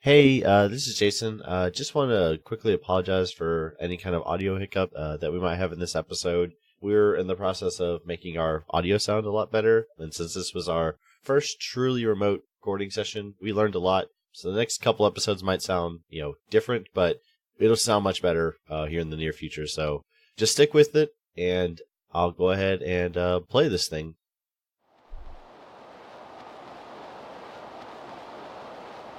Hey, this is Jason. Just want to quickly apologize for any kind of audio hiccup that we might have in this episode. We're in the process of making our audio sound a lot better, and since this was our first truly remote recording session, we learned a lot. So the next couple episodes might sound, different, but it'll sound much better here in the near future. So just stick with it, and I'll go ahead and play this thing.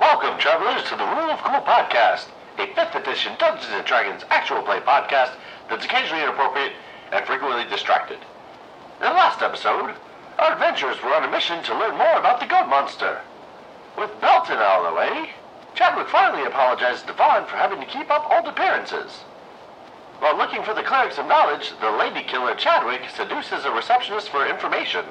Welcome, travelers, to the Rule of Cool podcast, a 5th edition Dungeons & Dragons actual play podcast that's occasionally inappropriate and frequently distracted. In the last episode, our adventurers were on a mission to learn more about the goat monster. With Belton out of the way, Chadwick finally apologized to Vaan for having to keep up old appearances. While looking for the clerics of knowledge, the lady killer Chadwick seduces a receptionist for information.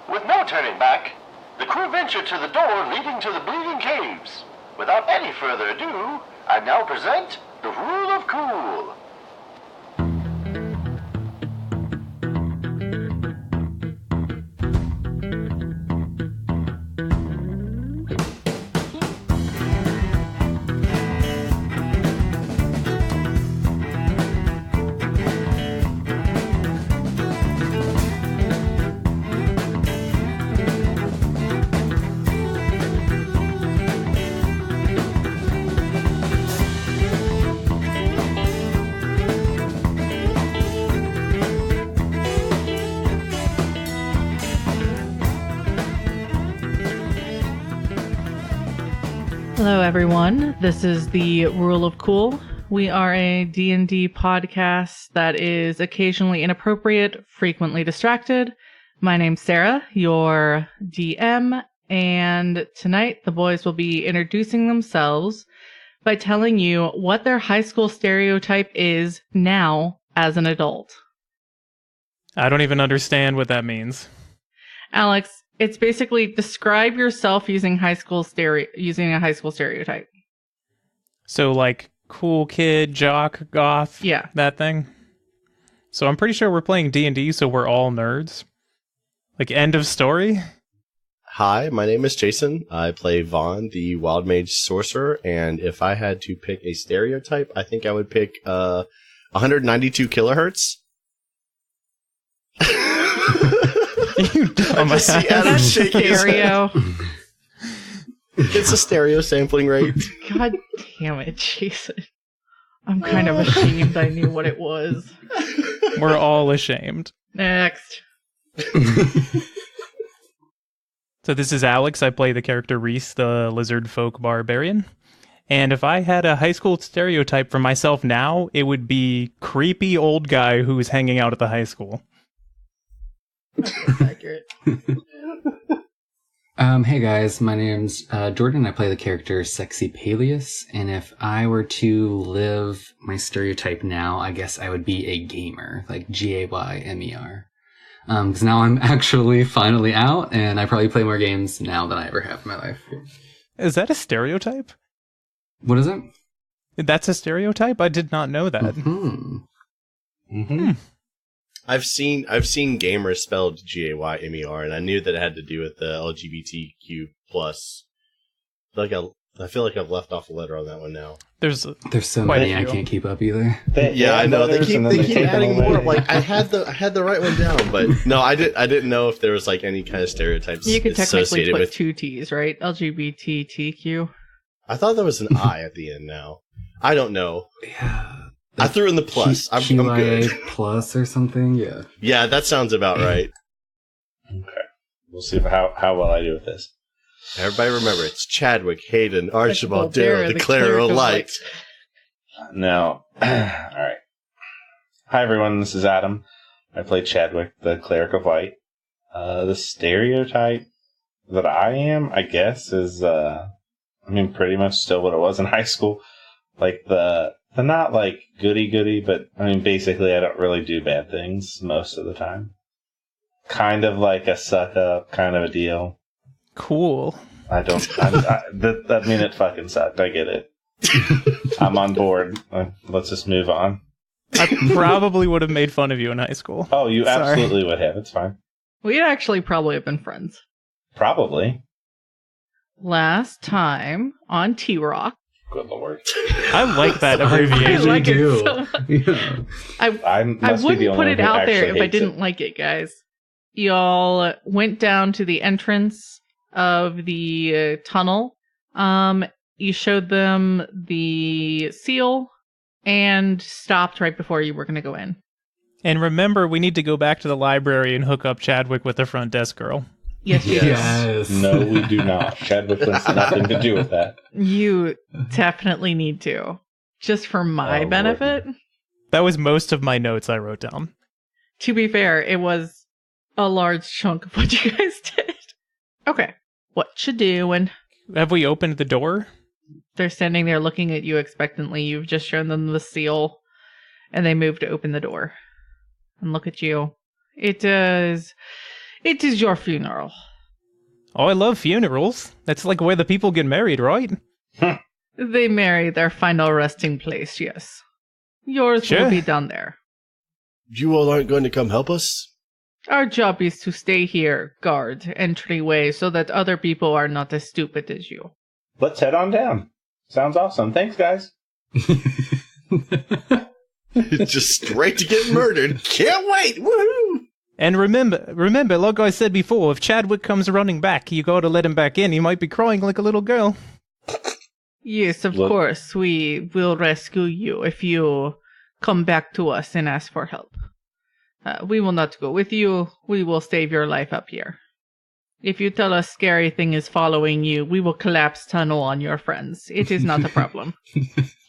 With no turning back, the crew ventured to the door leading to the Bleeding Caves. Without any further ado, I now present the Rule of Cool. Hello everyone, this is the Rule of Cool. We are a D&D podcast that is occasionally inappropriate, frequently distracted. My name's Sarah, your DM, and tonight the boys will be introducing themselves by telling you what their high school stereotype is now as an adult. I don't even understand what that means. Alex, it's basically describe yourself using a high school stereotype. So like cool kid, jock, goth, Yeah. that thing. So I'm pretty sure we're playing D&D, so we're all nerds. Like end of story. Hi, my name is Jason. I play Vaan, the Wild Mage Sorcerer, and if I had to pick a stereotype, I think I would pick 192 kilohertz. You dumb I see Adam That's shaking his head. stereo. It's a stereo sampling rate. God damn it, Jason. I'm kind of ashamed I knew what it was. We're all ashamed. Next. So this is Alex. I play the character Rhys, the Lizardfolk Barbarian. And if I had a high school stereotype for myself now, it would be creepy old guy who's hanging out at the high school. That's accurate. Hey guys, my name's Jordan. I play the character Sexy Paelias, and if I were to live my stereotype now, I guess I would be a gamer, like Gaymer. Because now I'm actually finally out, and I probably play more games now than I ever have in my life. Is that a stereotype? What is it? That's a stereotype? I did not know that. Mm-hmm. Mm-hmm. I've seen gamer spelled Gaymer, and I knew that it had to do with the LGBTQ plus. I feel like I've left off a letter on that one now. There's so quite many a I few. can't keep up either. Yeah, I know they keep adding more. away. Like I had the right one down, but no, I didn't know if there was like any kind of stereotypes You could technically associated put with. two T's, right? LGBTQ. I thought there was an I at the end. Now I don't know. Yeah. I threw in the plus. I'm QIA good. plus or something, yeah. Yeah, that sounds about right. Okay. We'll see how well I do with this. Everybody remember, it's Chadwick, Hayden, Archibald, Darrow, the Cleric Cleric of of Light. Now, alright. Hi everyone, this is Adam. I play Chadwick, the Cleric of Light. The stereotype that I am, I guess, is, pretty much still what it was in high school. Like the not like goody-goody, but basically I don't really do bad things most of the time. Kind of like a suck-up kind of a deal. Cool. It fucking sucked. I get it. I'm on board. Let's just move on. I probably would have made fun of you in high school. Oh, you Sorry. absolutely would have. It's fine. We'd actually probably have been friends. Probably. last time on T-Rock. Good lord. I like that I abbreviation. like do. it so much. Yeah. I must be the wouldn't only put one it who out there actually if I hates didn't it. like it, guys. Y'all went down to the entrance of the tunnel. You showed them the seal and stopped right before you were going to go in. And remember, we need to go back to the library and hook up Chadwick with the front desk girl. Yes, you Yes. No, we do not. Chadwick wants nothing to do with that. You definitely need to. Just for my Oh, benefit. That was most of my notes I wrote down. To be fair, it was a large chunk of what you guys did. Okay. What you doing? Have we opened the door? They're standing there looking at you expectantly. You've just shown them the seal, and they move to open the door. And look at you. It is your funeral. Oh, I love funerals. That's like where the people get married, right? They marry their final resting place, yes. Yours Sure. will be done there. You all aren't going to come help us? Our job is to stay here, guard entryway, so that other people are not as stupid as you. Let's head on down. Sounds awesome. Thanks, guys. Just straight to get murdered. Can't wait. Woohoo! And remember, like I said before, if Chadwick comes running back, you gotta let him back in. He might be crying like a little girl. Yes, of Look- course, we will rescue you if you come back to us and ask for help. We will not go with you. We will save your life up here. If you tell us scary thing is following you, we will collapse tunnel on your friends. It is not a problem.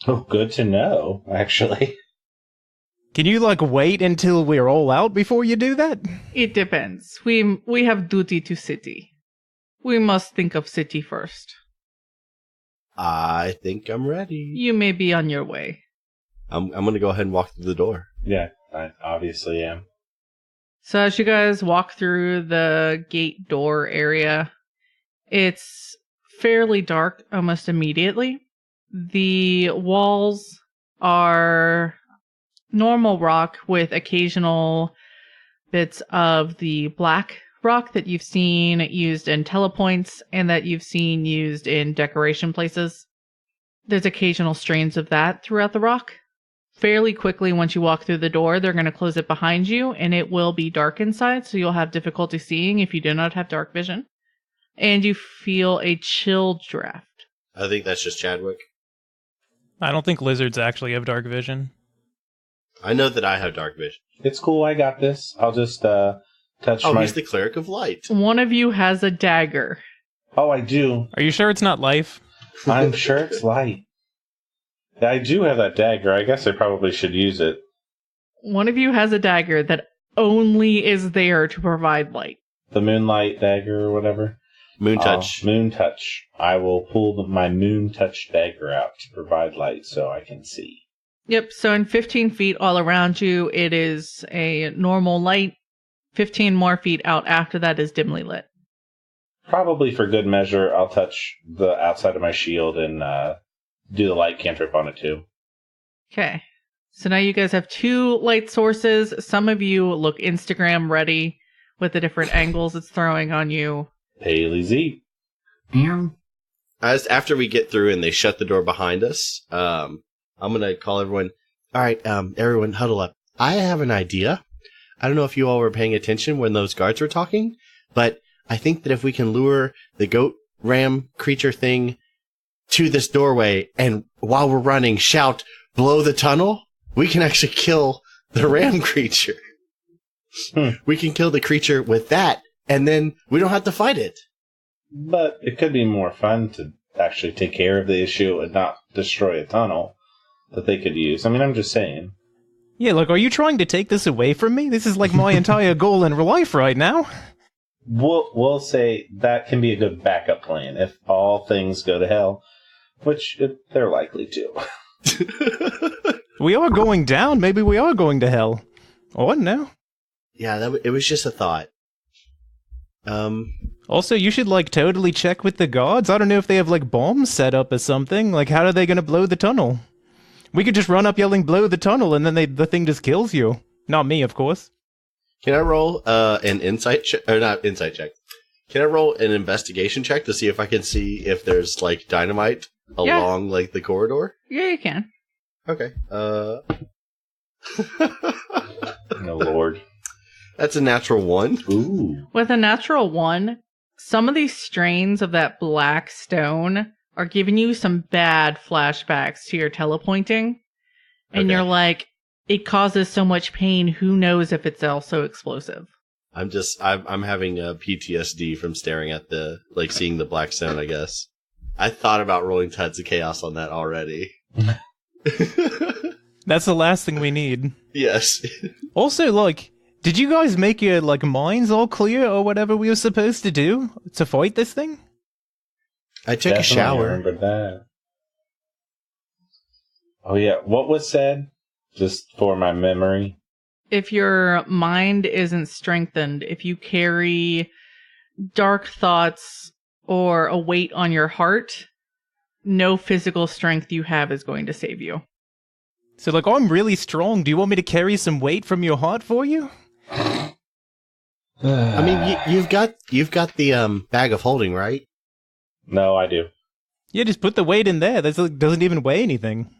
Oh, good to know, actually. Can you, wait until we're all out before you do that? It depends. We have duty to city. We must think of city first. I think I'm ready. You may be on your way. I'm going to go ahead and walk through the door. Yeah, I obviously am. So as you guys walk through the gate door area, it's fairly dark almost immediately. The walls are normal rock with occasional bits of the black rock that you've seen used in telepoints and that you've seen used in decoration places. There's occasional strains of that throughout the rock. Fairly quickly, once you walk through the door, they're going to close it behind you, and it will be dark inside, so you'll have difficulty seeing if you do not have dark vision. And you feel a chill draft. I think that's just Chadwick. I don't think lizards actually have dark vision. I know that I have dark vision. It's cool, I got this. I'll just touch Oh, my... he's the Cleric of Light. One of you has a dagger. Oh, I do. Are you sure it's not life? I'm sure it's light. Yeah, I do have that dagger. I guess I probably should use it. One of you has a dagger that only is there to provide light. The moonlight dagger or whatever. Moon Touch. Moon touch. I will pull my moon touch dagger out to provide light so I can see. Yep, so in 15 feet all around you, it is a normal light. 15 more feet out after that is dimly lit. Probably for good measure, I'll touch the outside of my shield and do the light cantrip on it too. Okay. So now you guys have two light sources. Some of you look Instagram ready with the different angles it's throwing on you. Paelias. After we get through and they shut the door behind us, I'm going to call everyone. All right, everyone huddle up. I have an idea. I don't know if you all were paying attention when those guards were talking, but I think that if we can lure the goat ram creature thing to this doorway and while we're running shout, blow the tunnel, we can actually kill the ram creature. We can kill the creature with that, and then we don't have to fight it. But it could be more fun to actually take care of the issue and not destroy a tunnel that they could use. I mean, I'm just saying. Yeah, look, are you trying to take this away from me? This is like my entire goal in life right now. We'll say that can be a good backup plan if all things go to hell, which they're likely to. We are going down. Maybe we are going to hell. Oh, no. Yeah, it was just a thought. Also, you should, totally check with the guards. I don't know if they have, bombs set up or something. How are they going to blow the tunnel? We could just run up yelling, blow the tunnel, and then the thing just kills you. Not me, of course. Can I roll an insight check? Or not insight check. Can I roll an investigation check to see if I can see if there's like dynamite along like the corridor? Yeah, you can. Okay. No lord. That's a natural 1. Ooh. With a natural 1, some of these strains of that black stone are giving you some bad flashbacks to your telepointing. And Okay. you're like, it causes so much pain, who knows if it's also explosive. I'm having a PTSD from staring at seeing the black stone, I guess. I thought about rolling Tides of Chaos on that already. That's the last thing we need. Yes. Also, like, did you guys make your, like, minds all clear or whatever we were supposed to do to fight this thing? I took a Definitely shower. remember that. Oh yeah, what was said? Just for my memory. If your mind isn't strengthened, if you carry dark thoughts or a weight on your heart, no physical strength you have is going to save you. So, like, I'm really strong. Do you want me to carry some weight from your heart for you? I mean, you've got the bag of holding, right? No, I do. Yeah, just put the weight in there. That like, doesn't even weigh anything.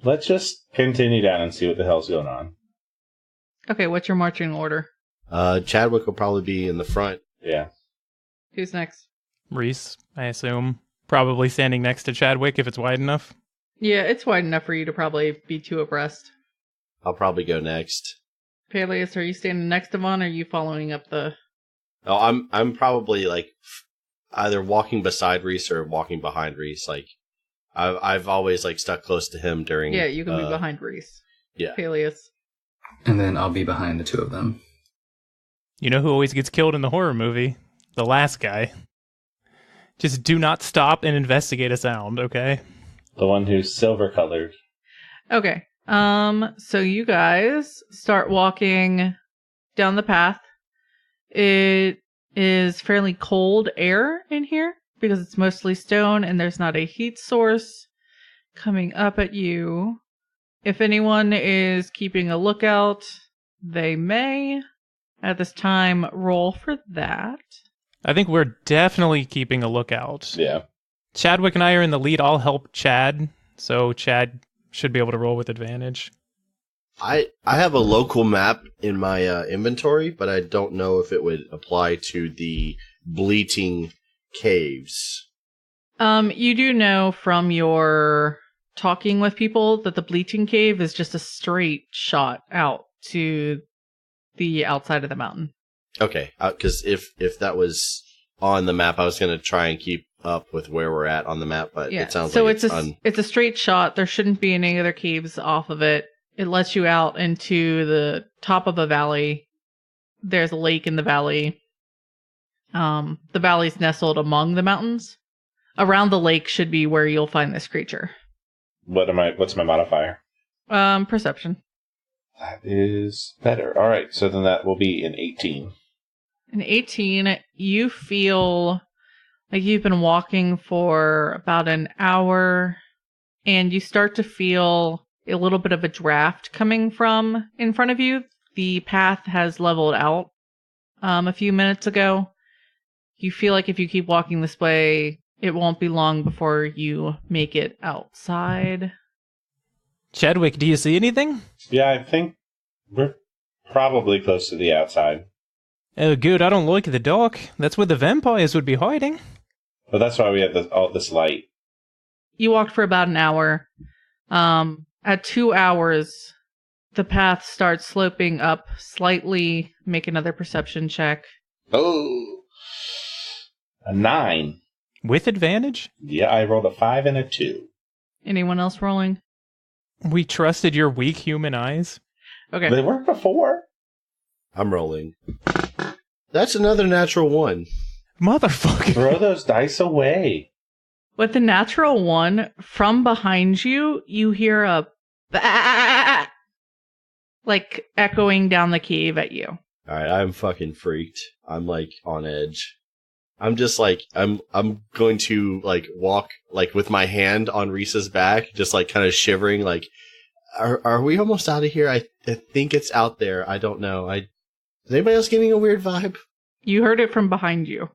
Let's just continue down and see what the hell's going on. Okay, what's your marching order? Chadwick will probably be in the front. Yeah. Who's next? Rhys, I assume. Probably standing next to Chadwick if it's wide enough. Yeah, it's wide enough for you to probably be 2 abreast. I'll probably go next. Paelias, are you standing next to Vaan, or are you following up the... Oh, I'm probably like either walking beside Rhys or walking behind Rhys. Like I've always like stuck close to him during. Yeah, you can be behind Rhys. Yeah. Paelias. And then I'll be behind the two of them. You know who always gets killed in the horror movie? The last guy. Just do not stop and investigate a sound, okay? The one who's silver colored. Okay. So you guys start walking down the path. It is fairly cold air in here because it's mostly stone and there's not a heat source coming up at you. If anyone is keeping a lookout, they may at this time roll for that. I think we're definitely keeping a lookout. Yeah. Chadwick and I are in the lead. I'll help Chad, so Chad should be able to roll with advantage. I have a local map in my inventory, but I don't know if it would apply to the Bleating Caves. You do know from your talking with people that the Bleating Cave is just a straight shot out to the outside of the mountain. Okay, because if that was on the map, I was going to try and keep up with where we're at on the map, but Yeah. it sounds so like it's a straight shot. There shouldn't be any other caves off of it. It lets you out into the top of a valley. There's a lake in the valley. The valley's nestled among the mountains. Around the lake should be where you'll find this creature. What's my modifier? Perception. That is better. All right, so then that will be an 18. An 18, you feel like you've been walking for about an hour, and you start to feel a little bit of a draft coming from in front of you. The path has leveled out a few minutes ago. You feel like if you keep walking this way, it won't be long before you make it outside. Chadwick, do you see anything? Yeah, I think we're probably close to the outside. Oh, good. I don't like the dark. That's where the vampires would be hiding. But that's why we have all this light. You walked for about an hour. At 2 hours, the path starts sloping up slightly. Make another perception check. Oh, a 9. With advantage? Yeah, I rolled a 5 and a 2. Anyone else rolling? We trusted your weak human eyes. Okay. They worked before. I'm rolling. That's another natural 1. Motherfucker. Throw those dice away. With the natural 1, from behind you, you hear a bah! Like echoing down the cave at you. All right, I'm fucking freaked. I'm like on edge. I'm just like I'm going to like walk like with my hand on Rhys's back, just like kind of shivering. Like, are we almost out of here? I think it's out there. I don't know. Is anybody else getting a weird vibe? You heard it from behind you.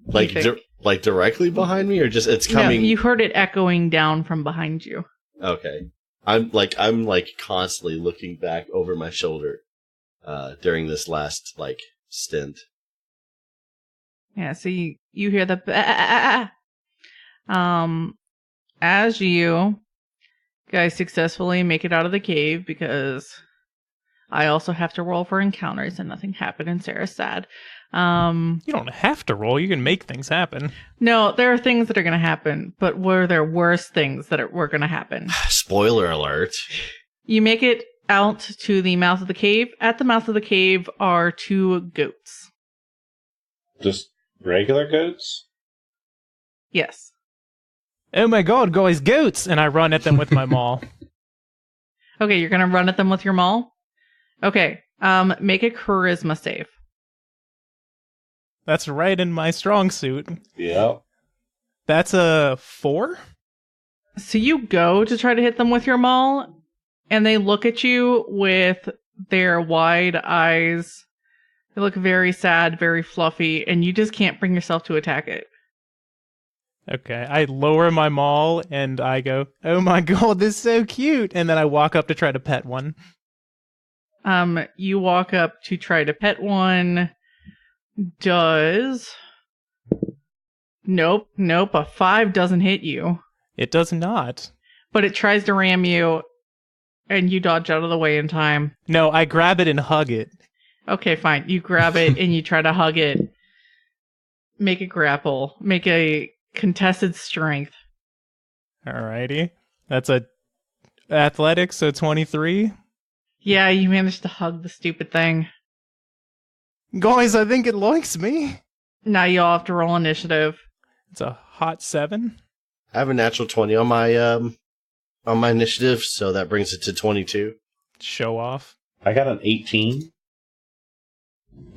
Like like directly behind me, or just it's coming? No, you heard it echoing down from behind you. Okay. I'm constantly looking back over my shoulder during this last stint. Yeah, so you hear the as you guys successfully make it out of the cave, because I also have to roll for encounters and nothing happened and Sarah's sad. You don't have to roll. You can make things happen. No, there are things that are going to happen, but were there worse things that were going to happen? Spoiler alert. You make it out to the mouth of the cave. At the mouth of the cave are 2 goats. Just regular goats? Yes. Oh my god, guys, goats! And I run at them with my maul. Okay, you're going to run at them with your maul? Okay, make a charisma save. That's right in my strong suit. Yep. That's a 4? So you go to try to hit them with your maul, and they look at you with their wide eyes. They look very sad, very fluffy, and you just can't bring yourself to attack it. Okay, I lower my maul and I go, oh my god, this is so cute! And then I walk up to try to pet one. You walk up to try to pet one. Nope, a 5 doesn't hit you. It does not. But it tries to ram you, and you dodge out of the way in time. No, I grab it and hug it. Okay, fine. You grab it and you try to hug it. Make a grapple. Make a contested strength. Alrighty. That's a athletics, so 23. Yeah, you managed to hug the stupid thing. Guys, I think it likes me. Now you all have to roll initiative. It's a hot 7. I have a natural 20 on my initiative, so that brings it to 22. Show off. I got an 18.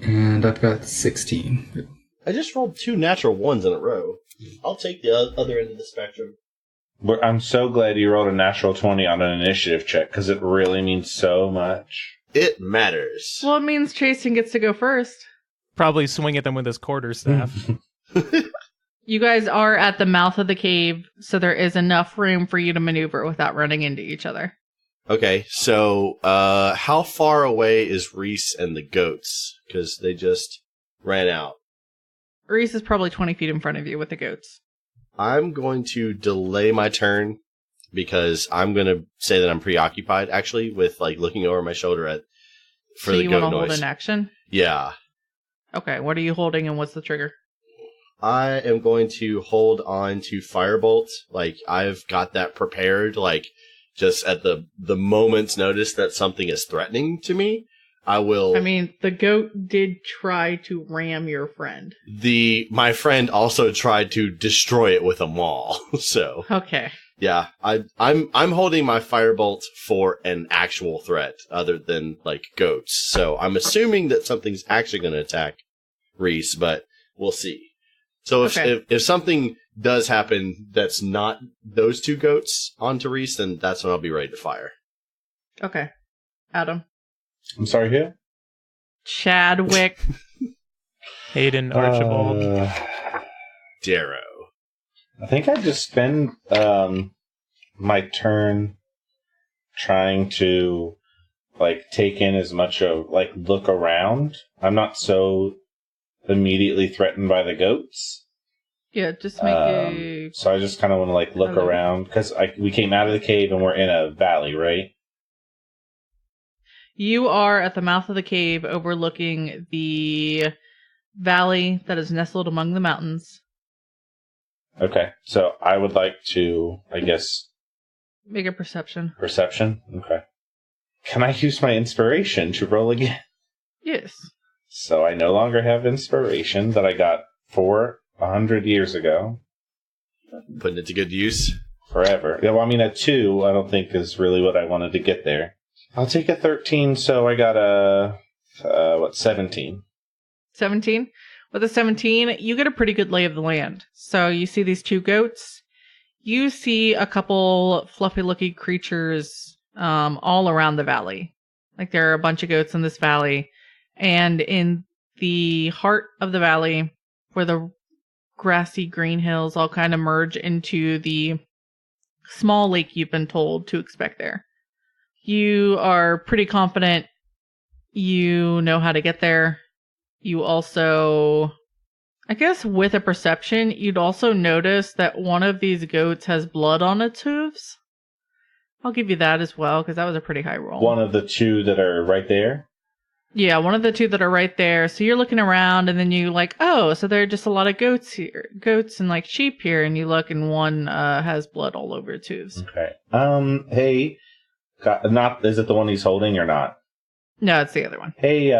And I've got 16. I just rolled 2 natural 1s in a row. I'll take the other end of the spectrum. I'm so glad you rolled a natural 20 on an initiative check, because it really means so much. It matters. Well, it means Chasen gets to go first. Probably swing at them with his quarterstaff. You guys are at the mouth of the cave, so there is enough room for you to maneuver without running into each other. Okay, so how far away is Rhys and the goats? Because they just ran out. Rhys is probably 20 feet in front of you with the goats. I'm going to delay my turn because I'm going to say that I'm preoccupied, actually, with looking over my shoulder for the goat noise. So you want to hold an action? Yeah. Okay, what are you holding and what's the trigger? I am going to hold on to Firebolt. I've got that prepared, just at the moment's notice that something is threatening to me. I will... I mean, the goat did try to ram your friend. My friend also tried to destroy it with a maul, so... Okay. Yeah, I'm holding my Firebolt for an actual threat, other than, goats. So I'm assuming that something's actually going to attack Rhys, but we'll see. So if something does happen that's not those 2 goats onto Rhys, then that's when I'll be ready to fire. Okay. Adam. I'm sorry, who? Chadwick. Hayden Archibald. Darrow. I think I just spend my turn trying to take in as much of look around. I'm not so immediately threatened by the goats. Yeah, just make a... So I just kind of want to look around, because we came out of the cave and we're in a valley, right? You are at the mouth of the cave overlooking the valley that is nestled among the mountains. Okay, so I would like to, I guess... Make a perception. Perception? Okay. Can I use my inspiration to roll again? Yes. So I no longer have inspiration that I got 400 years ago. Putting it to good use. Forever. Yeah, well, I mean, a 2 I don't think is really what I wanted to get there. I'll take a 13, so I got a, 17. 17? With a 17, you get a pretty good lay of the land. So you see these 2 goats. You see a couple fluffy-looking creatures all around the valley. There are a bunch of goats in this valley. And in the heart of the valley, where the grassy green hills all kind of merge into the small lake you've been told to expect there. You are pretty confident you know how to get there. You also, I guess with a perception, you'd also notice that one of these goats has blood on its hooves. I'll give you that as well, because that was a pretty high roll. One of the two that are right there? Yeah, one of the two that are right there. So you're looking around, and then you like, oh, so there are just a lot of goats here, goats and like sheep here, and you look, and one has blood all over its hooves. Okay. Hey, is it the one he's holding or not? No, it's the other one. Hey,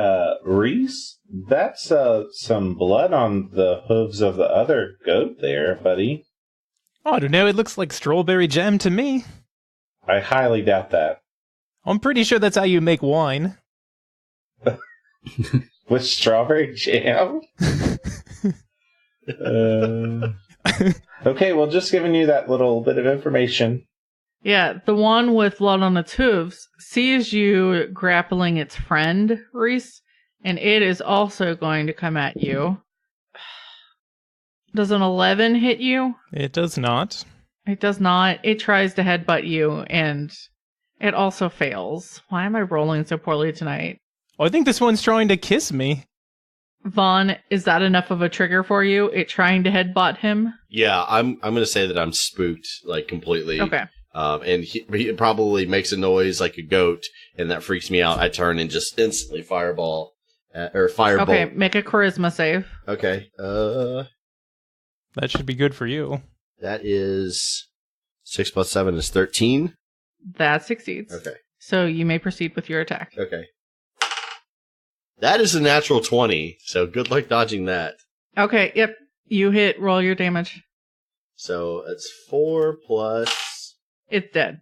Rhys, that's some blood on the hooves of the other goat there, buddy. Oh, I don't know. It looks like strawberry jam to me. I highly doubt that. I'm pretty sure that's how you make wine. With strawberry jam? Okay, well, just giving you that little bit of information. Yeah, the one with blood on its hooves sees you grappling its friend, Rhys, and it is also going to come at you. Does an 11 hit you? It does not. It does not. It tries to headbutt you, and it also fails. Why am I rolling so poorly tonight? Oh, I think this one's trying to kiss me. Vaan, is that enough of a trigger for you? It trying to headbutt him? Yeah, I'm going to say that I'm spooked, like, completely. Okay. And he probably makes a noise like a goat, and that freaks me out. I turn and just instantly firebolt. Okay, make a charisma save. Okay. That should be good for you. That is 6 plus 7 is 13. That succeeds. Okay. So you may proceed with your attack. Okay. That is a natural 20, so good luck dodging that. Okay, yep. You hit, roll your damage. So it's 4 plus... It's dead.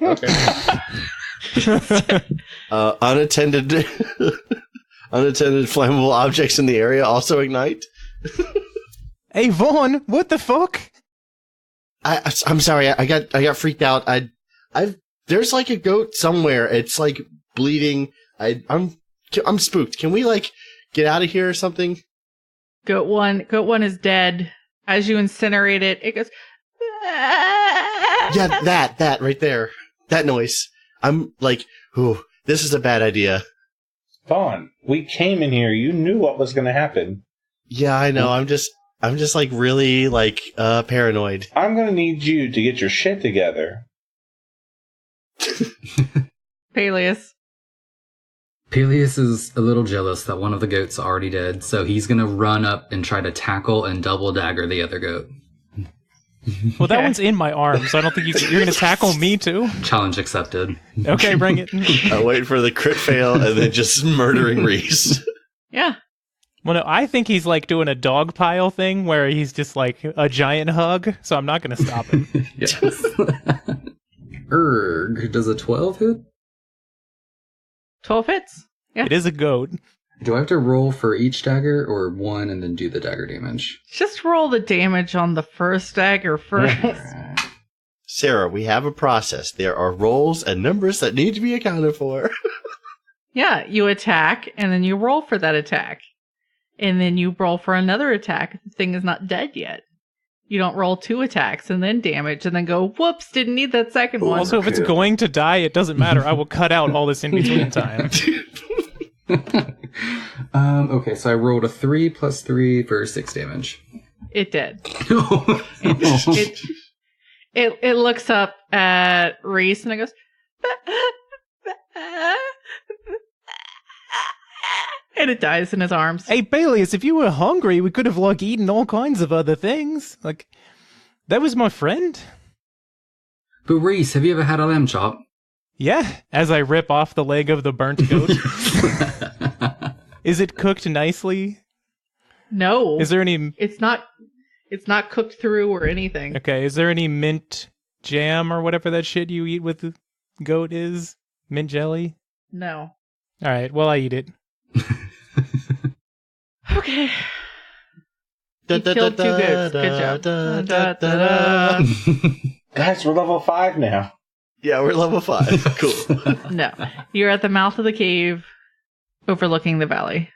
Okay. Unattended flammable objects in the area also ignite. Hey, Vaughn, what the fuck? I'm sorry, I got freaked out. There's like a goat somewhere. It's like bleeding. I'm spooked. Can we like get out of here or something? Goat one is dead. As you incinerate it, it goes. Yeah, that right there. That noise. I'm like, ooh, this is a bad idea. Vaughn, we came in here. You knew what was going to happen. Yeah, I know. I'm just like really like paranoid. I'm going to need you to get your shit together. Paelias. Paelias is a little jealous that one of the goats are already dead, so he's gonna run up and try to tackle and double dagger the other goat. Well, that one's in my arms, so I don't think you're gonna tackle me too. Challenge accepted. Okay, bring it. I wait for the crit fail and then just murdering Rhys. Yeah. Well, no, I think he's like doing a dog pile thing where he's just like a giant hug, so I'm not gonna stop him. Yes. Erg, does a 12 hit? 12 hits. Yeah. It is a goat. Do I have to roll for each dagger or one and then do the dagger damage? Just roll the damage on the first dagger first. Sarah, we have a process. There are rolls and numbers that need to be accounted for. Yeah, you attack, and then you roll for that attack. And then you roll for another attack if the thing is not dead yet. You don't roll 2 attacks and then damage and then go, whoops, didn't need that second one. Also, if it's going to die, it doesn't matter. I will cut out all this in between time. Okay, so I rolled a 3 plus 3 for 6 damage. It did. It looks up at Rhys and it goes, and it dies in his arms. Hey, Paelias, if you were hungry, we could have, like, eaten all kinds of other things. Like, that was my friend. But Rhys, have you ever had a lamb chop? Yeah, as I rip off the leg of the burnt goat. Is it cooked nicely? No. Is there any... It's not cooked through or anything. Okay, is there any mint jam or whatever that shit you eat with the goat is? Mint jelly? No. Alright, well, I eat it. Okay. You killed 2 goats. Good job. Guys, we're level 5 now. Yeah, we're level 5. Cool. No. You're at the mouth of the cave overlooking the valley.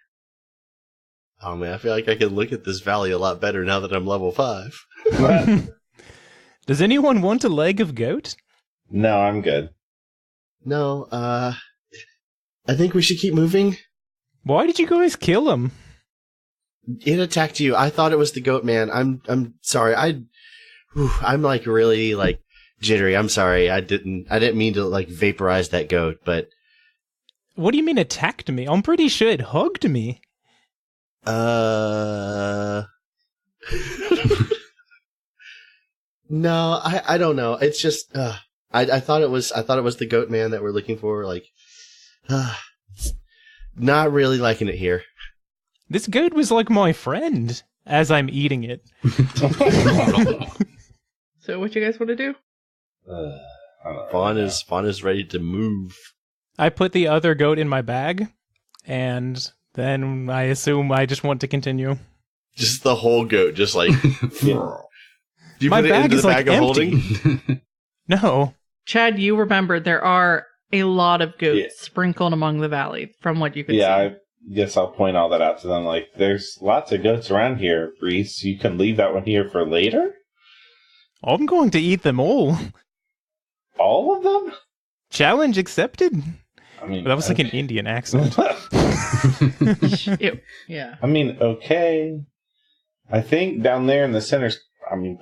Oh man, I feel like I can look at this valley a lot better now that I'm level 5. Does anyone want a leg of goat? No, I'm good. No, I think we should keep moving. Why did you guys kill him? It attacked you. I thought it was the goat man. I'm sorry. I'm like really like jittery. I'm sorry. I didn't mean to like vaporize that goat, but What do you mean attacked me? I'm pretty sure it hugged me. No, I don't know. It's just I thought it was the goat man that we're looking for. Like, not really liking it here. This goat was like my friend as I'm eating it. So what you guys want to do? Vaan is ready to move. I put the other goat in my bag, and then I assume I just want to continue. Just the whole goat, just like. Do you My put it bag into is the like bag of empty. holding? No. Chad, you remember there are a lot of goats Yeah. sprinkled among the valley from what you could Yeah, see. I guess I'll point all that out to them. Like, there's lots of goats around here, Rhys. You can leave that one here for later? I'm going to eat them all. All of them? Challenge accepted. I mean, That was like an Indian accent. Ew. Yeah. I mean, okay. I think down there in the center's,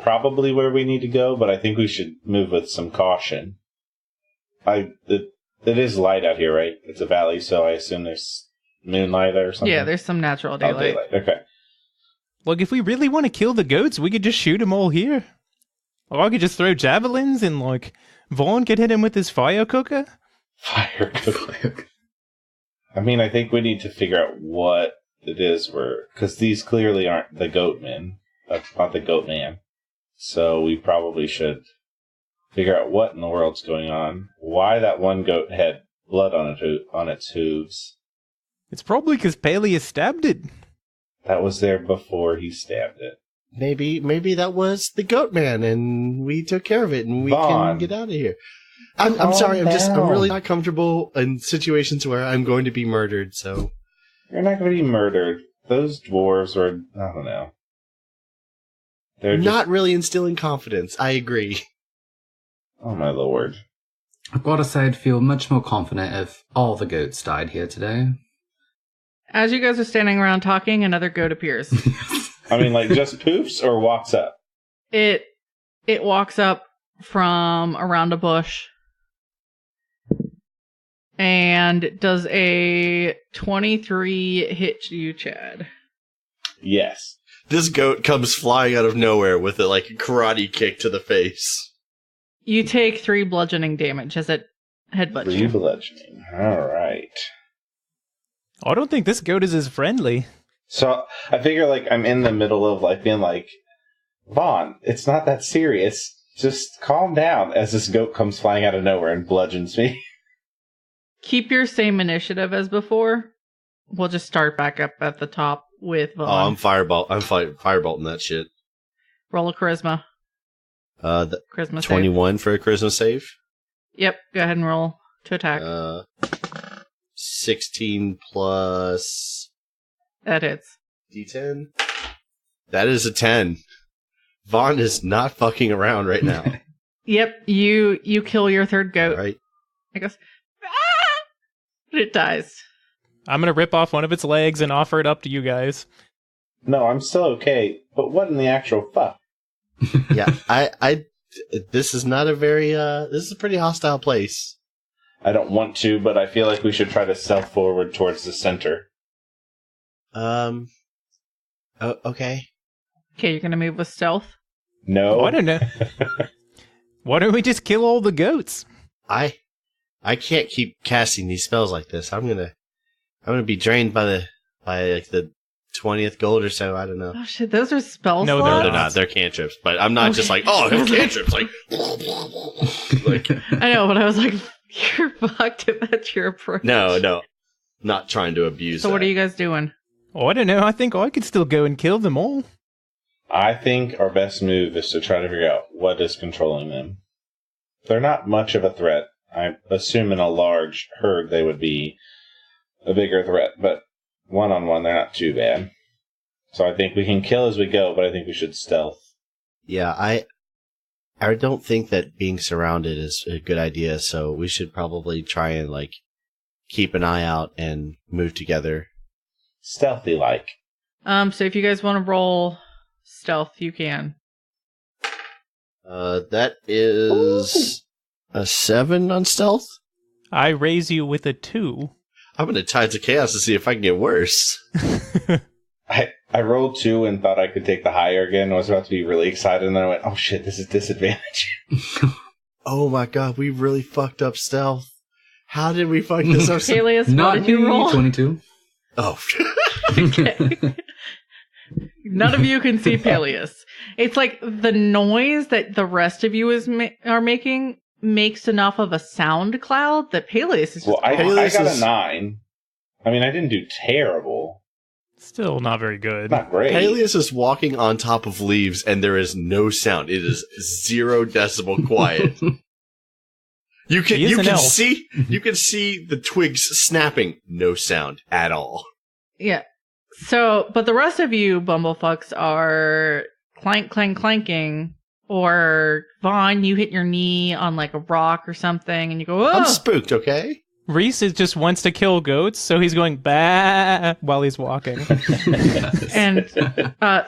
probably where we need to go, but I think we should move with some caution. It is light out here, right? It's a valley, so I assume there's moonlight or something. Yeah, there's some natural Oh, daylight. Okay. Look, if we really want to kill the goats, we could just shoot them all here. Or I could just throw javelins and, like, Vaan could hit him with his fire cooker. Fire cook. I think we need to figure out what it is because these clearly aren't the goat men. That's not the goat man. So we probably should figure out what in the world's going on. Why that one goat had blood on its hooves. It's probably because Paelias stabbed it. That was there before he stabbed it. Maybe that was the goat man, and we took care of it, and we Vaan. can get out of here. I'm sorry. I'm really not comfortable in situations where I'm going to be murdered. So You're not going to be murdered. Those dwarves are, I don't know. They're just, not really instilling confidence. I agree. oh my lord. I've got to say, I'd feel much more confident if all the goats died here today. As you guys are standing around talking, another goat appears. Like just poofs or walks up? It walks up from around a bush and does a 23 hit you, Chad. Yes. This goat comes flying out of nowhere with a karate kick to the face. You take 3 bludgeoning damage as it headbutts Three you. bludgeoning. Alright. I don't think this goat is as friendly. So I figure I'm in the middle of being like, Vaan, it's not that serious. Just calm down as this goat comes flying out of nowhere and bludgeons me. Keep your same initiative as before. We'll just start back up at the top with Oh, I'm Vaan. firebolting that shit. Roll a charisma. The Charisma 21 for a charisma save. save. Yep, go ahead and roll to attack. 16 plus That hits. D10. That is a 10. Vaan is not fucking around right now. Yep, you kill your third goat. All right. It goes, "Ah!" But it dies. I'm going to rip off one of its legs and offer it up to you guys. No, I'm still okay. But what in the actual fuck? Yeah, this is not a very, this is a pretty hostile place. I don't want to, but I feel like we should try to stealth forward towards the center. Oh, okay. Okay, you're gonna move with stealth. No. Oh, I don't know. Why don't we just kill all the goats? I can't keep casting these spells like this. I'm gonna be drained by the 20th gold or so. I don't know. Oh shit, those are spell No, No, slots? they're not. They're cantrips. But I'm not just like, oh, I have cantrips. Like I know, but I was like, you're fucked if that's your approach. no, not trying to abuse. So what that. are you guys doing? Oh, I don't know. I think I could still go and kill them all. I think our best move is to try to figure out what is controlling them. They're not much of a threat. I assume in a large herd they would be a bigger threat, but one-on-one they're not too bad. So I think we can kill as we go, but I think we should stealth. Yeah, I don't think that being surrounded is a good idea, so we should probably try and, like, keep an eye out and move together. Stealthy-like. So if you guys want to roll stealth, you can. That is a 7 on stealth. I raise you with a 2. I'm going to Tides of Chaos to see if I can get worse. I rolled 2 and thought I could take the higher again. I was about to be really excited, and then I went, oh shit, this is disadvantage. Oh my god, we really fucked up stealth. How did we fuck this up? Paelias, what did you roll? 22. Oh. Okay. None of you can see Paelias. It's like the noise that the rest of you are making makes enough of a sound cloud that Paelias is just... Well, I got a 9. I mean, I didn't do terrible. Still not very good. Not great. Paelias is walking on top of leaves and there is no sound. It is 0 decibel quiet. You can see the twigs snapping. No sound at all. Yeah. So, but the rest of you bumblefucks are clanking, or Vaan, you hit your knee on like a rock or something, and you go, oh! I'm spooked, okay? Rhys just wants to kill goats, so he's going bah while he's walking. And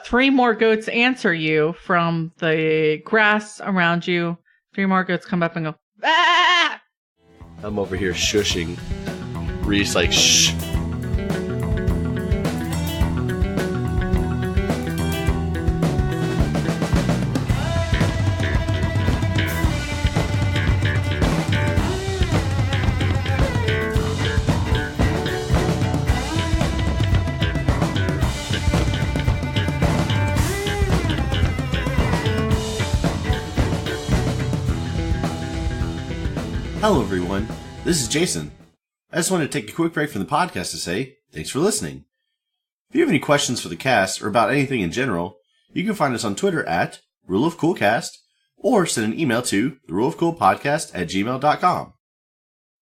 3 more goats answer you from the grass around you. 3 more goats come up and go, bah! I'm over here shushing. Rhys like, shh. Hello, everyone. This is Jason. I just wanted to take a quick break from the podcast to say thanks for listening. If you have any questions for the cast or about anything in general, you can find us on Twitter at RuleOfCoolCast or send an email to theruleofcoolpodcast@gmail.com.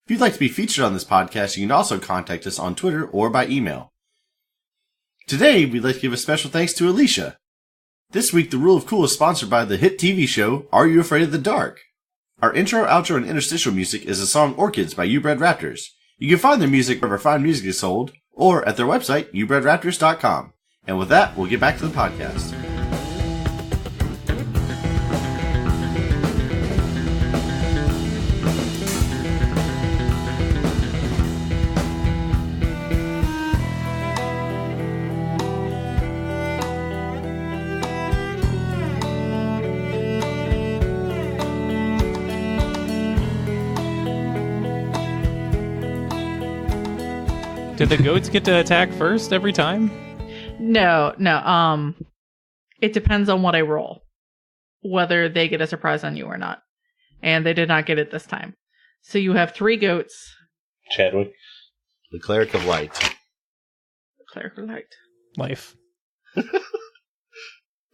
If you'd like to be featured on this podcast, you can also contact us on Twitter or by email. Today, we'd like to give a special thanks to Alicia. This week, The Rule of Cool is sponsored by the hit TV show Are You Afraid of the Dark? Our intro, outro, and interstitial music is the song Orchids by U-Bred Raptors. You can find their music wherever fine music is sold, or at their website, ubredraptors.com. And with that, we'll get back to the podcast. Did the goats get to attack first every time? No. It depends on what I roll, whether they get a surprise on you or not. And they did not get it this time. So you have 3 goats. Chadwick. The Cleric of Light. Cleric of Light. Life.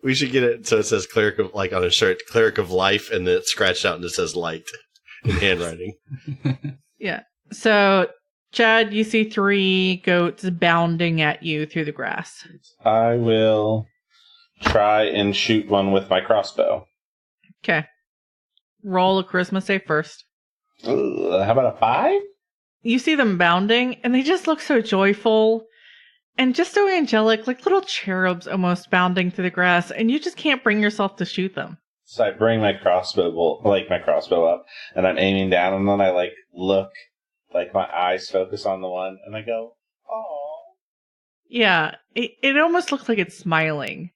We should get it so it says Cleric of, like on a shirt, Cleric of Life, and then it's scratched out and it says Light in handwriting. Yeah. So, Chad, you see 3 goats bounding at you through the grass. I will try and shoot one with my crossbow. Okay. Roll a charisma save first. How about a 5? You see them bounding, and they just look so joyful and just so angelic, like little cherubs almost bounding through the grass, and you just can't bring yourself to shoot them. So I bring my crossbow up, and I'm aiming down, and then I look, my eyes focus on the one, and I go, "Oh." Yeah, it almost looks like it's smiling.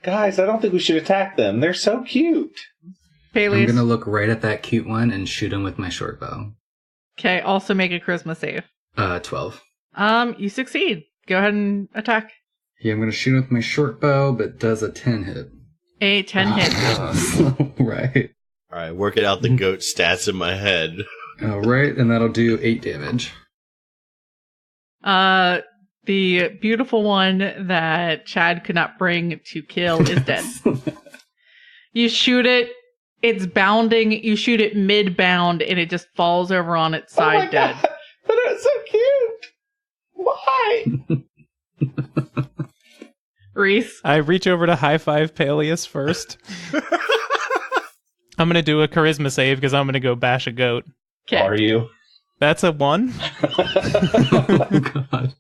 Guys, I don't think we should attack them. They're so cute. Paelias. I'm gonna look right at that cute one and shoot him with my short bow. Okay, also make a charisma save. 12. You succeed. Go ahead and attack. Yeah, I'm gonna shoot him with my short bow, but does a 10 hit. A 10 hit. Right. Alright, working out the goat stats in my head. Alright, and that'll do 8 damage. The beautiful one that Chad could not bring to kill is dead. You shoot it, it's bounding, you shoot it mid-bound, and it just falls over on its side dead. God. But it's so cute! Why? Rhys. I reach over to high five Paelias first. I'm going to do a charisma save because I'm going to go bash a goat. Okay. Are you? That's a 1. Oh, God.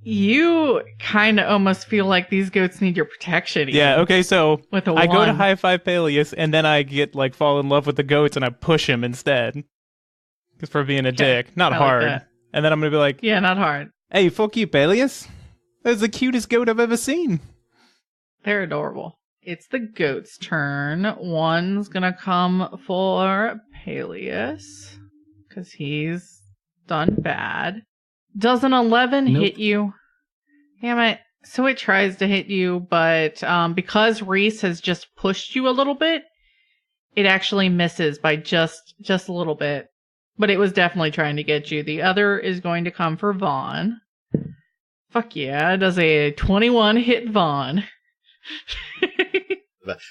You kind of almost feel like these goats need your protection. Yeah, okay, so With a I go to 1. high five Paelias, and then I get, like, fall in love with the goats, and I push him instead. Just for being a dick. Not I like hard. that. And then I'm going to be like, Yeah, not hard. hey, fuck you, Paelias. That's the cutest goat I've ever seen. They're adorable. It's the goat's turn. One's gonna come for Paelias, because he's done bad. Does an 11 Nope. hit you? Damn it. So it tries to hit you, but because Rhys has just pushed you a little bit, it actually misses by just a little bit. But it was definitely trying to get you. The other is going to come for Vaan. Fuck yeah. Does a 21 hit Vaan?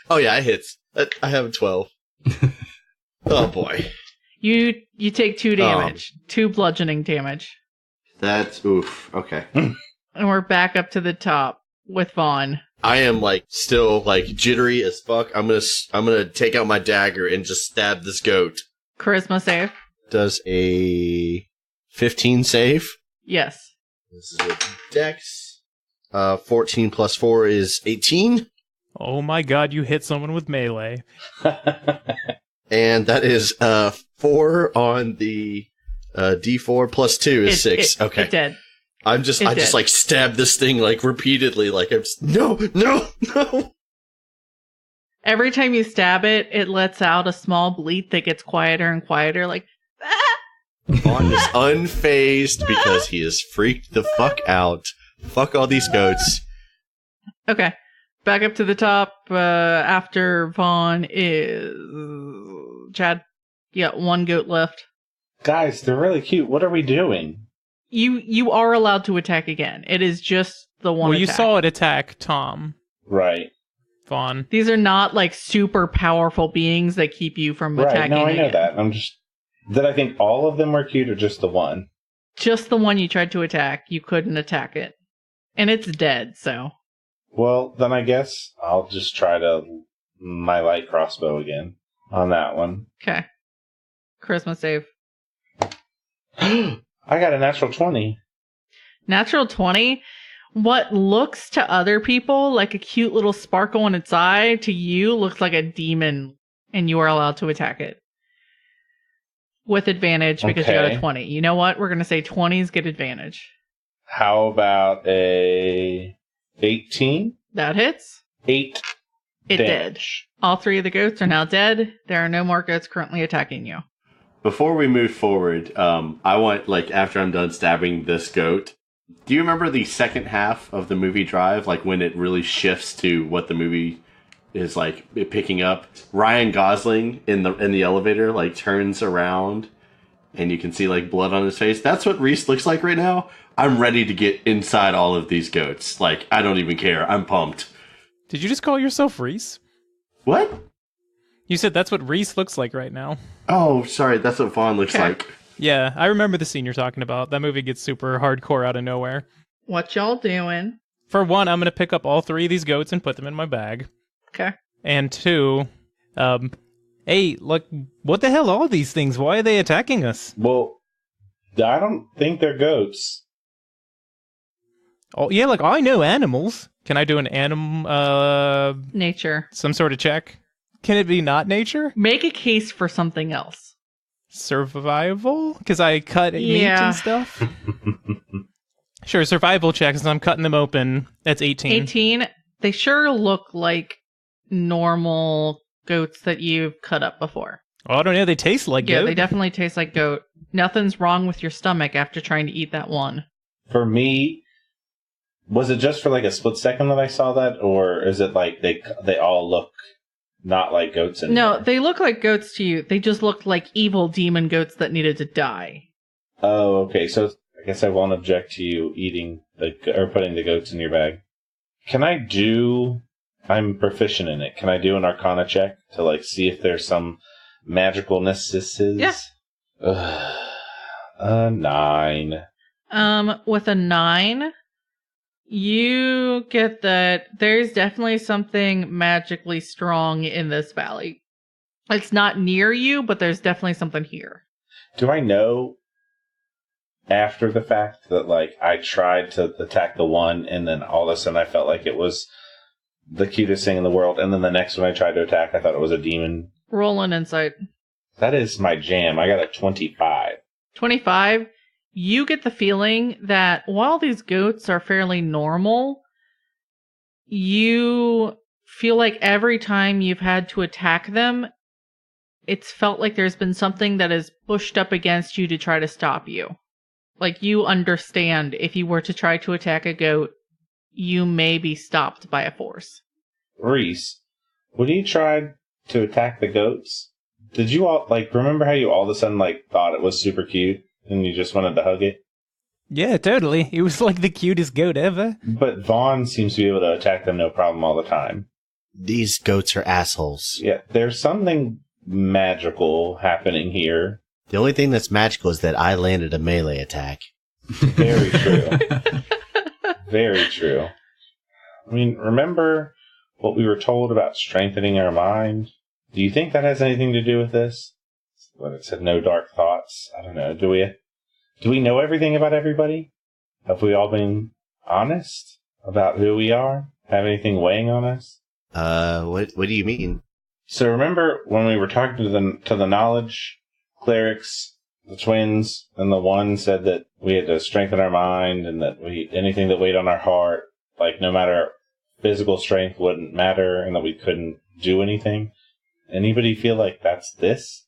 Oh yeah, it hits. I have a 12. Oh boy. You take 2 damage. 2 bludgeoning damage. That's oof. Okay. And we're back up to the top with Vaan. I am like still like jittery as fuck. I'm gonna take out my dagger and just stab this goat. Charisma save. Does a 15 save? Yes. This is with Dex. 14 plus 4 is 18. Oh my god, you hit someone with melee. And that is 4 on the D4 plus 2 is 6. Okay. It did. I just like stab this thing like repeatedly, like I'm just, no. Every time you stab it, it lets out a small bleat that gets quieter and quieter, like, ah! Vaan is unfazed because he is freaked the fuck out. Fuck all these goats. Okay. Back up to the top. After Vaan is Chad. Yeah, 1 goat left. Guys, they're really cute. What are we doing? You are allowed to attack again. It is just the one Well, you attack. saw it attack Tom. Right. Vaan. These are not like super powerful beings that keep you from Right. attacking No, I know again. that. I'm just. Did I think all of them were cute or just the one? Just the one you tried to attack. You couldn't attack it. And it's dead, so. Well, then I guess I'll just try my light crossbow again on that one. Okay. Charisma save. I got a natural 20. Natural 20. What looks to other people like a cute little sparkle in its eye, to you looks like a demon, and you are allowed to attack it. With advantage because you got a Okay. 20. You know what? We're going to say 20s get advantage. How about a 18? That hits. 8 It did. damage. All 3 of the goats are now dead. There are no more goats currently attacking you. Before we move forward, I want, like, after I'm done stabbing this goat, do you remember the second half of the movie Drive? Like, when it really shifts to what the movie is, like, picking up? Ryan Gosling in the elevator, like, turns around, and you can see, like, blood on his face. That's what Rhys looks like right now. I'm ready to get inside all of these goats. Like, I don't even care. I'm pumped. Did you just call yourself Rhys? What? You said that's what Rhys looks like right now. Oh, sorry. That's what Vaan looks Okay. like. Yeah, I remember the scene you're talking about. That movie gets super hardcore out of nowhere. What y'all doing? For one, I'm going to pick up all 3 of these goats and put them in my bag. Okay. And 2, hey, look, what the hell are these things? Why are they attacking us? Well, I don't think they're goats. Oh, yeah, like, I know animals. Can I do an Nature. some sort of check? Can it be not nature? Make a case for something else. Survival? Because I cut meat Yeah. and stuff? Sure, survival checks, and I'm cutting them open. That's 18. 18. They sure look like normal goats that you've cut up before. Oh, I don't know, they taste like Yeah, goat. they definitely taste like goat. Nothing's wrong with your stomach after trying to eat that one. For me, was it just for like a split second that I saw that, or is it like they all look not like goats anymore? No, they look like goats to you. They just look like evil demon goats that needed to die. Oh, okay. So I guess I won't object to you eating or putting the goats in your bag. Can I do? I'm proficient in it. Can I do an Arcana check to like see if there's some magicalnesses? Yeah. A 9. With a 9, You get that there's definitely something magically strong in this valley. It's not near you, but there's definitely something here. Do I know after the fact that, like, I tried to attack the one and then all of a sudden I felt like it was the cutest thing in the world, and then the next one I tried to attack, I thought it was a demon? Roll an insight. That is my jam. I got a 25. 25. You get the feeling that while these goats are fairly normal, you feel like every time you've had to attack them, it's felt like there's been something that has pushed up against you to try to stop you. Like, you understand if you were to try to attack a goat, you may be stopped by a force. Rhys, when you tried to attack the goats, did you all, like, remember how you all of a sudden, like, thought it was super cute and you just wanted to hug it? Yeah, totally. It was like the cutest goat ever. But Vaan seems to be able to attack them no problem all the time. These goats are assholes. Yeah, there's something magical happening here. The only thing that's magical is that I landed a melee attack. Very true. Very true. I mean, remember what we were told about strengthening our mind? Do you think that has anything to do with this? When it said no dark thoughts. I don't know. Do we know everything about everybody? Have we all been honest about who we are? Have anything weighing on us? What do you mean? So remember when we were talking to the knowledge clerics, the twins, and the one said that we had to strengthen our mind and that anything that weighed on our heart, like no matter physical strength wouldn't matter and that we couldn't do anything? Anybody feel like that's this?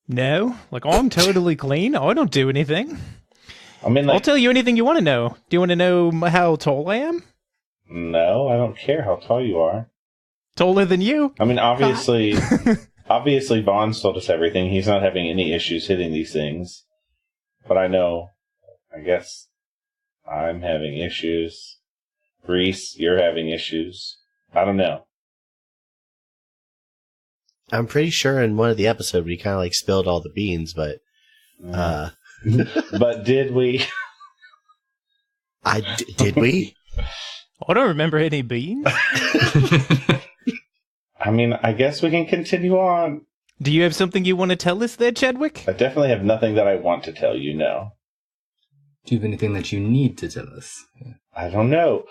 No, like, I'm totally clean. I don't do anything. I mean, like, I'll tell you anything you want to know. Do you want to know how tall I am? No, I don't care how tall you are. Taller than you? I mean, obviously Vaughn's told us everything. He's not having any issues hitting these things. But I guess I'm having issues. Rhys, you're having issues. I don't know. I'm pretty sure in one of the episodes we kind of like spilled all the beans, but But did we? Did we? I don't remember any beans. I mean, I guess we can continue on. Do you have something you want to tell us there, Chadwick? I definitely have nothing that I want to tell you, no. Do you have anything that you need to tell us? I don't know,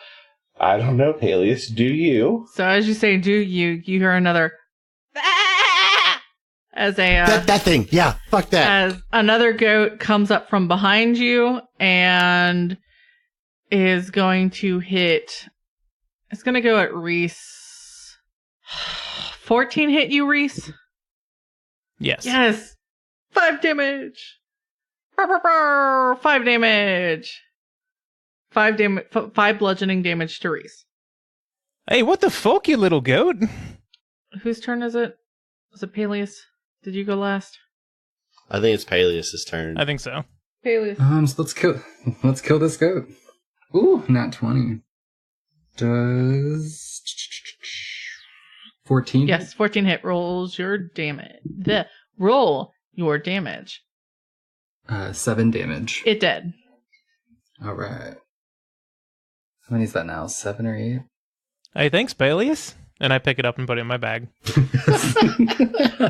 Paelias. Do you? So as you say, you hear another as a that thing. Yeah, fuck that. as another goat comes up from behind you and is going to hit. It's going to go at Rhys. 14 hit you, Rhys? Yes. Yes. 5 damage. 5 damage. 5 bludgeoning damage to Rhys. Hey, what the fuck, you little goat? Whose turn is it? Was it Paelias? Did you go last? I think it's Paelias' turn. I think so. Paelias. So let's kill this goat. Ooh, not 20. Does 14? Yes, 14 hit. Rolls your damage. Roll your damage. 7 damage. It did. All right. How many is that now? 7 or 8? Hey, thanks, Paelias. And I pick it up and put it in my bag.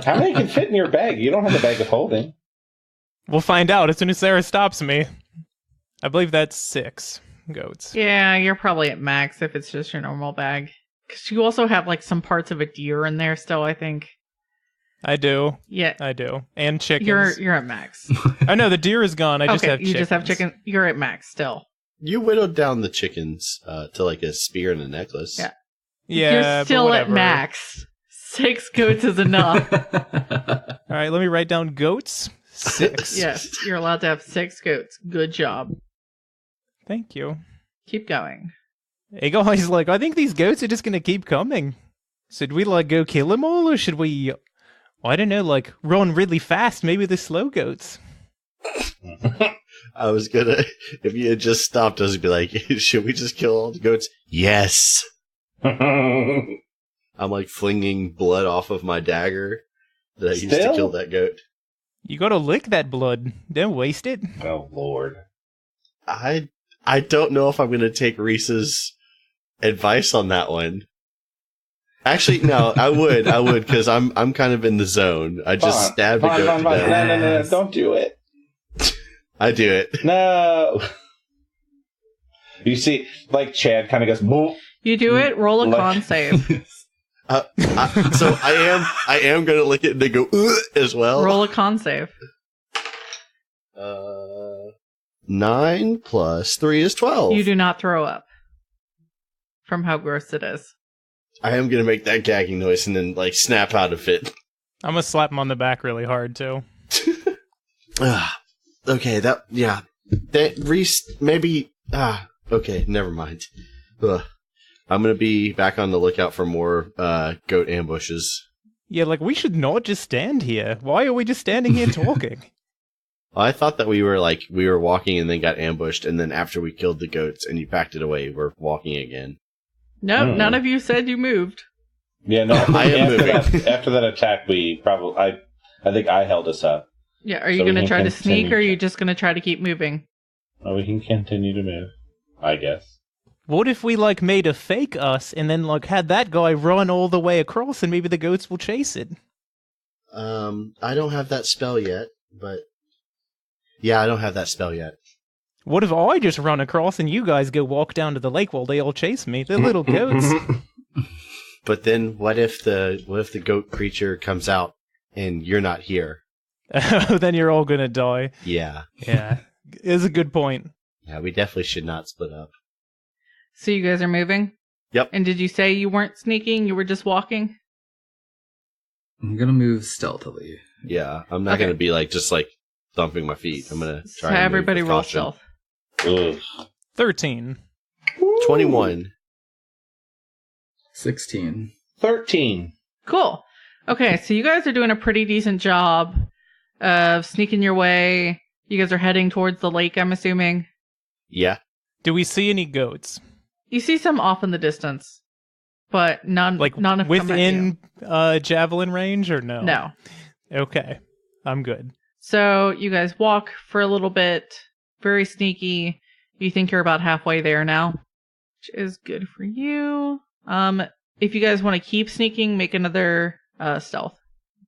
How many can fit in your bag? You don't have a bag of holding. We'll find out as soon as Sarah stops me. I believe that's 6 goats. Yeah, you're probably at max if it's just your normal bag. Because you also have like some parts of a deer in there still, I think. I do. Yeah. I do. And chickens. You're at max. I know, the deer is gone. I just have chickens. You just have chicken. You're at max still. You whittled down the chickens to like a spear and a necklace. Yeah. Yeah, You're still but at whatever. max. 6 goats is enough. All right, let me write down goats. 6. Yes, you're allowed to have 6 goats. Good job. Thank you. Keep going. Eagle Eye's like, I think these goats are just going to keep coming. Should we, like, go kill them all, or should we, I don't know, like, run really fast? Maybe the slow goats. I was gonna, if you had just stopped, I was gonna be like, should we just kill all the goats? Yes. I'm like flinging blood off of my dagger that I used to kill that goat. You gotta lick that blood. Don't waste it. Oh, Lord. I I don't know if I'm going to take Rhys's advice on that one. Actually, no, I would, because I'm kind of in the zone. I just stabbed a goat to death. No, don't do it. I do it. No. You see, like, Chad kind of goes, boom. You do it, roll a con save. So I am going to lick it and then go, as well. Roll a con save. 9 plus 3 is 12. You do not throw up from how gross it is. I am going to make that gagging noise and then, like, snap out of it. I'm going to slap him on the back really hard, too. Okay, Rhys, maybe, okay, never mind. Ugh. I'm going to be back on the lookout for more, goat ambushes. Yeah, like, we should not just stand here. Why are we just standing here talking? I thought that we were walking and then got ambushed, and then after we killed the goats and you packed it away, we're walking again. No, none of you said you moved. Yeah, no, I am moving. After that attack, I think I held us up. Yeah, are you going to try to sneak, or are you just going to try to keep moving? Oh, we can continue to move, I guess. What if we, like, made a fake us and then, like, had that guy run all the way across and maybe the goats will chase it? I don't have that spell yet, but... Yeah, I don't have that spell yet. What if I just run across and you guys go walk down to the lake while they all chase me? They're little goats. But then what if the goat creature comes out and you're not here? Then you're all gonna die. Yeah. Yeah. It's a good point. Yeah, we definitely should not split up. So you guys are moving? Yep. And did you say you weren't sneaking? You were just walking? I'm gonna move stealthily. Yeah, I'm not going to be just thumping my feet. I'm going to try so and everybody move roll with caution. stealth. Ugh. 13. 21. 16. 13. Cool. Okay, so you guys are doing a pretty decent job of sneaking your way. You guys are heading towards the lake, I'm assuming. Yeah. Do we see any goats? You see some off in the distance, but none have come at within javelin range or no? No. Okay, I'm good. So you guys walk for a little bit, very sneaky. You think you're about halfway there now, which is good for you. If you guys want to keep sneaking, make another stealth.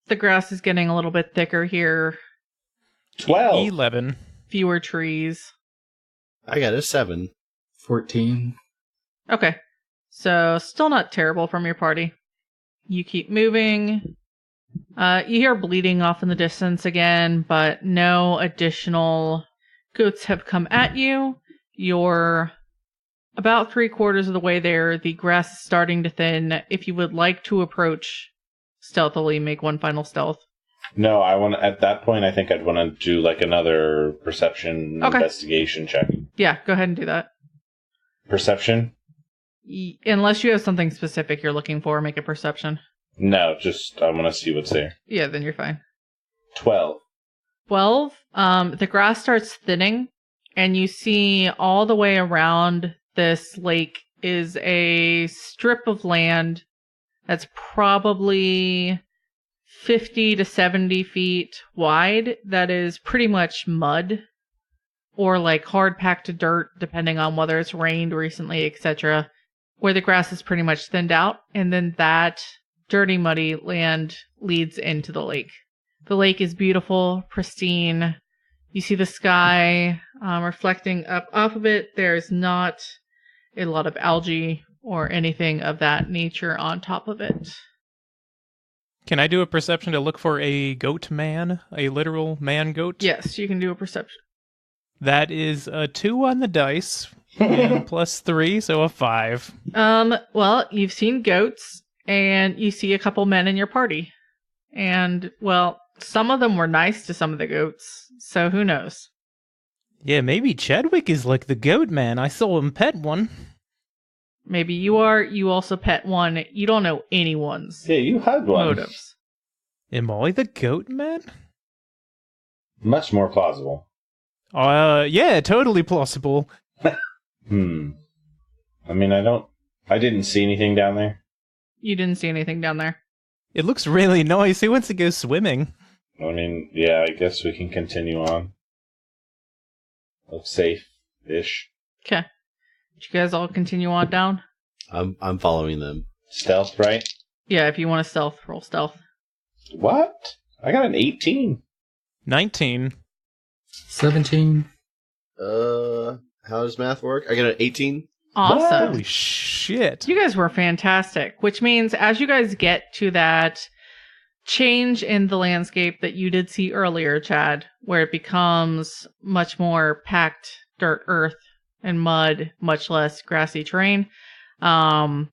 The grass is getting a little bit thicker here. 12. 11. Fewer trees. I got a 7. 14. Okay. So still not terrible from your party. You keep moving. You hear bleeding off in the distance again, but no additional goats have come at you. You're about 3/4 of the way there. The grass is starting to thin. If you would like to approach stealthily, make one final stealth. No, at that point, I think I'd want to do another perception investigation check. Yeah, go ahead and do that. Perception? Unless you have something specific you're looking for, make a perception. No, just I want to see what's there. Yeah, then you're fine. 12. 12. The grass starts thinning, and you see all the way around this lake is a strip of land that's probably 50 to 70 feet wide that is pretty much mud or hard packed dirt, depending on whether it's rained recently, etc., where the grass is pretty much thinned out, and then that dirty, muddy land leads into the lake. The lake is beautiful, pristine. You see the sky reflecting up off of it. There's not a lot of algae or anything of that nature on top of it. Can I do a perception to look for a goat man? A literal man goat? Yes, you can do a perception. That is a 2 on the dice, and plus 3, so a 5. Well, you've seen goats, and you see a couple men in your party. And, well, some of them were nice to some of the goats, so who knows? Yeah, maybe Chadwick is like the goat man. I saw him pet one. Maybe you are. You also pet one. You don't know anyone's Yeah, you had one. motives. Am I the goat man? Much more plausible. Yeah, totally plausible. I mean, I didn't see anything down there. You didn't see anything down there. It looks really nice. Who wants to go swimming? I mean, yeah, I guess we can continue on. Looks safe-ish. Okay. Did you guys all continue on down? I'm following them. Stealth, right? Yeah, if you want to stealth, roll stealth. What? I got an 18. 19. 17. How does math work? I got an 18. Awesome. Holy shit. You guys were fantastic, which means as you guys get to that change in the landscape that you did see earlier, Chad, where it becomes much more packed dirt, earth, and mud, much less grassy terrain. As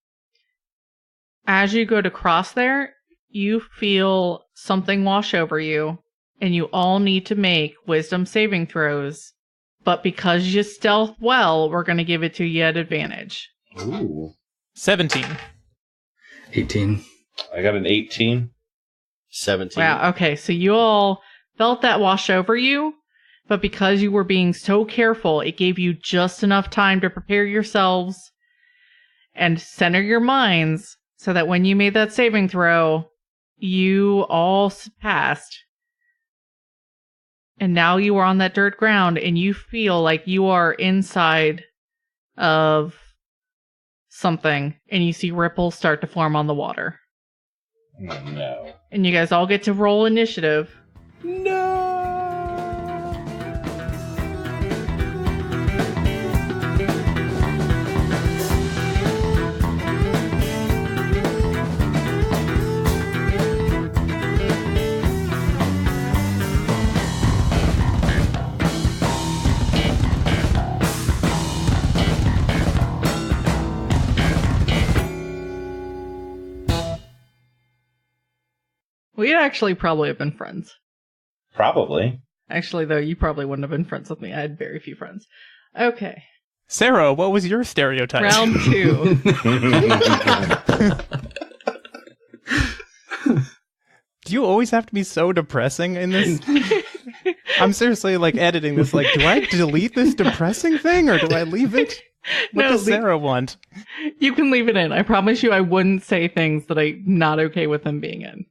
you go to cross there, you feel something wash over you, and you all need to make wisdom saving throws. But because you stealth well, we're going to give it to you at advantage. Ooh. 17. 18. I got an 18. 17. Wow, okay, so you all felt that wash over you, but because you were being so careful, it gave you just enough time to prepare yourselves and center your minds so that when you made that saving throw, you all passed. And now you are on that dirt ground and you feel like you are inside of something and you see ripples start to form on the water. Oh, no. And you guys all get to roll initiative. We'd actually probably have been friends. Probably. Actually, though, you probably wouldn't have been friends with me. I had very few friends. Okay. Sarah, what was your stereotype? Round 2. Do you always have to be so depressing in this? I'm seriously like editing this. Like, do I delete this depressing thing or do I leave it? What No, does Sarah want? You can leave it in. I promise you I wouldn't say things that I'm not okay with them being in.